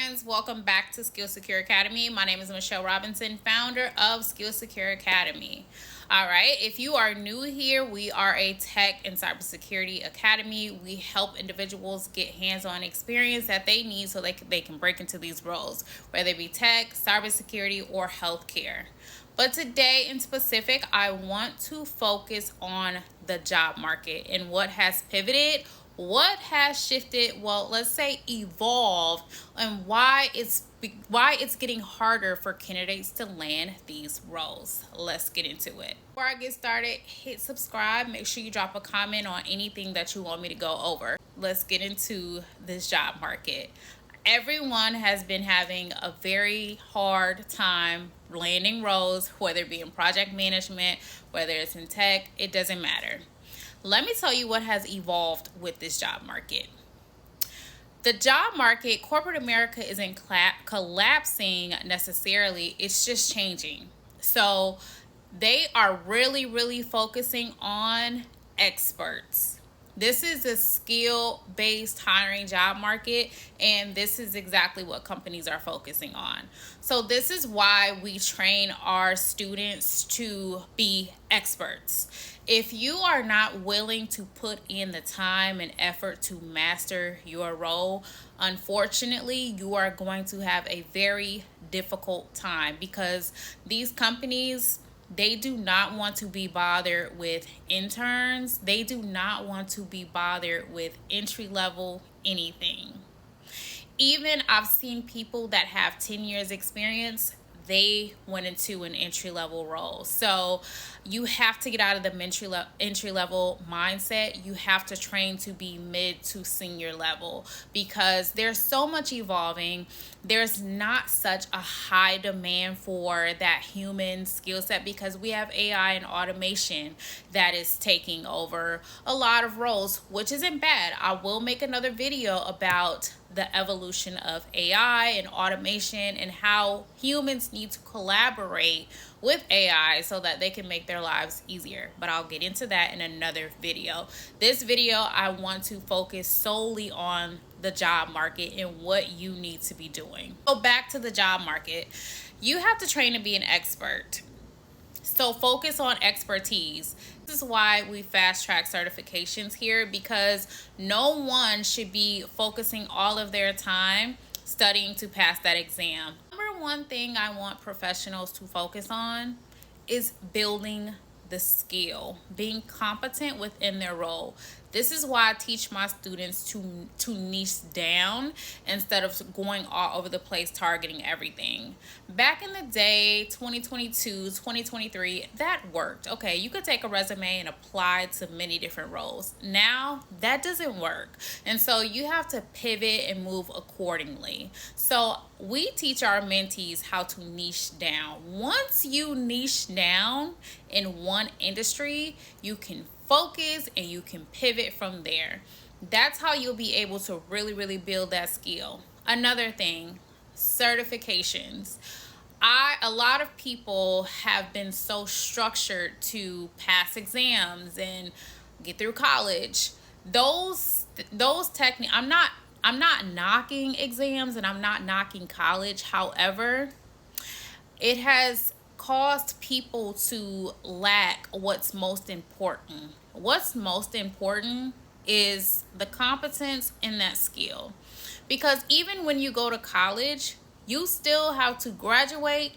friends, welcome back to Skill Secure Academy. My name is Michelle Robinson, founder of Skill Secure Academy. All right, if you are new here, we are a tech and cybersecurity academy. We help individuals get hands-on experience that they need so they can break into these roles, whether it be tech, cybersecurity, or healthcare. But today in specific, I want to focus on the job market and what has pivoted, what has shifted, well, let's say evolved, and why it's getting harder for candidates to land these roles. Let's get into it. Before I get started, hit subscribe. Make sure you drop a comment on anything that you want me to go over. Let's get into this job market. Everyone has been having a very hard time landing roles, whether it be in project management, whether it's in tech, it doesn't matter. Let me tell you what has evolved with this job market. The job market, corporate America isn't collapsing necessarily, it's just changing. So they are really focusing on experts. This is a skill-based hiring job market, and this is exactly what companies are focusing on. So this is why we train our students to be experts. If you are not willing to put in the time and effort to master your role, unfortunately, you are going to have a very difficult time because these companies, they do not want to be bothered with interns. They do not want to be bothered with entry level anything. Even I've seen people that have 10 years experience, they went into an entry level role. So you have to get out of the entry level mindset. You have to train to be mid to senior level because there's so much evolving. There's not such a high demand for that human skill set because we have AI and automation that is taking over a lot of roles, which isn't bad. I will make another video about the evolution of AI and automation and how humans need to collaborate with AI so that they can make their lives easier. But I'll get into that in another video. This video, I want to focus solely on the job market and what you need to be doing. So back to the job market. You have to train to be an expert. So focus on expertise. This is why we fast track certifications here because no one should be focusing all of their time studying to pass that exam. Number one thing I want professionals to focus on is building the skill, being competent within their role. This is why I teach my students to niche down instead of going all over the place targeting everything. Back in the day, 2022, 2023, that worked. Okay, you could take a resume and apply to many different roles. Now, that doesn't work. And so you have to pivot and move accordingly. So we teach our mentees how to niche down. Once you niche down in one industry, you can focus and you can pivot from there. That's how you'll be able to really build that skill. Another thing, certifications. A lot of people have been so structured to pass exams and get through college. Those techniques, I'm not knocking exams and I'm not knocking college. However, it has caused people to lack what's most important. What's most important is the competence in that skill. Because even when you go to college, you still have to graduate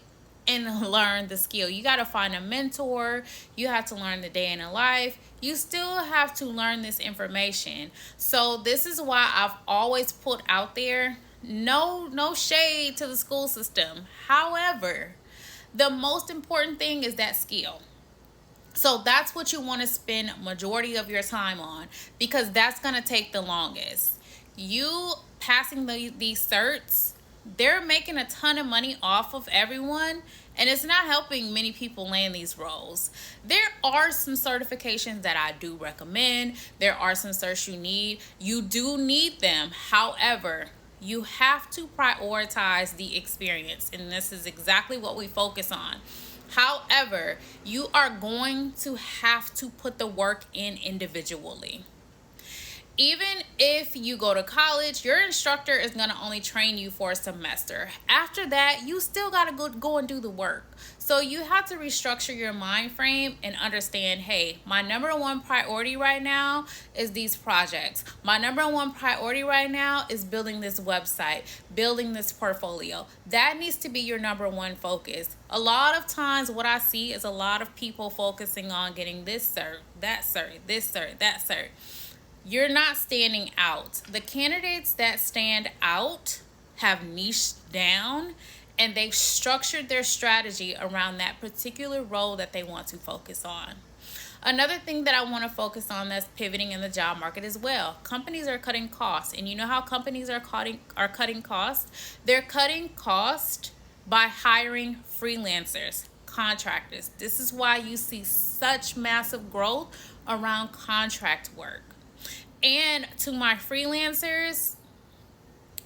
and learn the skill. You got to find a mentor. You have to learn the day in a life. You still have to learn this information. So this is why I've always put out there, no shade to the school system. However, the most important thing is that skill. So that's what you want to spend majority of your time on because that's going to take the longest. You passing these certs, they're making a ton of money off of everyone, and it's not helping many people land these roles. There are some certifications that I do recommend. There are some certs you need. You do need them. However, you have to prioritize the experience, and this is exactly what we focus on. However, you are going to have to put the work in individually. Even if you go to college, your instructor is going to only train you for a semester. After that, you still got to go and do the work. So you have to restructure your mind frame and understand, hey, my number one priority right now is these projects. My number one priority right now is building this website, building this portfolio. That needs to be your number one focus. A lot of times what I see is a lot of people focusing on getting this cert, that cert, this cert, that cert. You're not standing out. The candidates that stand out have niched down and they've structured their strategy around that particular role that they want to focus on. Another thing that I want to focus on that's pivoting in the job market as well. Companies are cutting costs. And you know how companies are cutting costs? They're cutting costs by hiring freelancers, contractors. This is why you see such massive growth around contract work. And to my freelancers,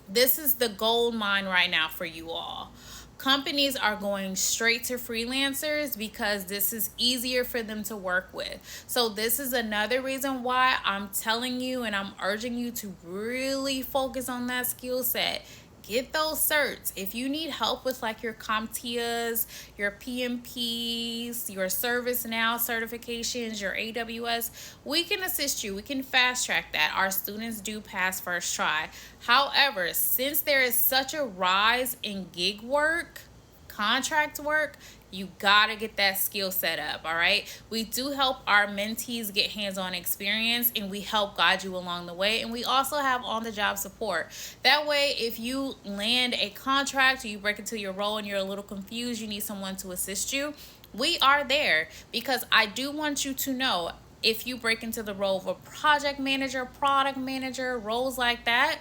this is the gold mine right now for you all. Companies are going straight to freelancers because this is easier for them to work with. So this is another reason why I'm telling you and I'm urging you to really focus on that skill set. Get those certs. If you need help with like your CompTIAs, your PMPs, your ServiceNow certifications, your AWS, we can assist you. We can fast track that. Our students do pass first try. However, since there is such a rise in gig work, contract work, you gotta get that skill set up. All right, we do help our mentees get hands-on experience and we help guide you along the way, and we also have on-the-job support. That way, if you land a contract or you break into your role and you're a little confused, you need someone to assist you, we are there. Because I do want you to know, if you break into the role of a project manager, product manager, roles like that,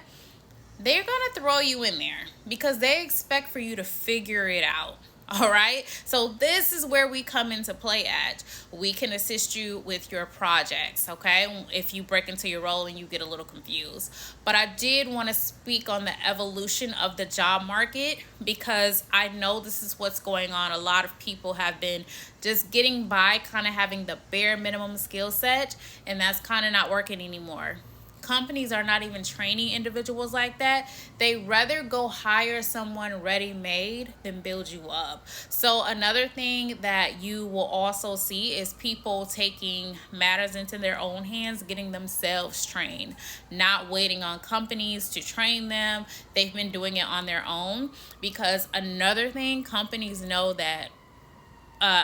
they're gonna throw you in there because they expect for you to figure it out. All right, so this is where we come into play at. We can assist you with your projects, okay, if you break into your role and you get a little confused. But I did want to speak on the evolution of the job market because I know this is what's going on. A lot of people have been just getting by, kind of having the bare minimum skill set, and that's kind of not working anymore. Companies are not even training individuals like that. They rather go hire someone ready-made than build you up. So another thing that you will also see is people taking matters into their own hands, getting themselves trained, not waiting on companies to train them. They've been doing it on their own, because another thing, companies know that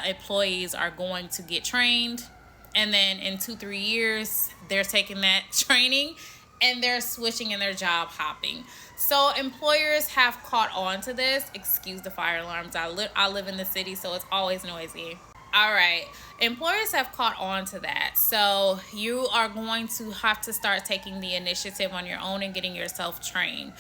employees are going to get trained, and then in 2-3 years they're taking that training and they're switching and they're job hopping. So employers have caught on to this. Excuse the fire alarms. I live in the city, so it's always noisy. All right, employers have caught on to that. So you are going to have to start taking the initiative on your own and getting yourself trained.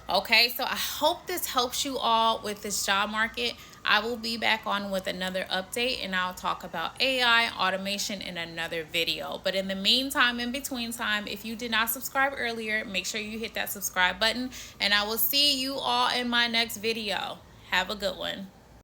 Okay, so I hope this helps you all with this job market. I will be back on with another update, and I'll talk about AI automation in another video. But in the meantime, in between time, if you did not subscribe earlier, make sure you hit that subscribe button, and I will see you all in my next video. Have a good one.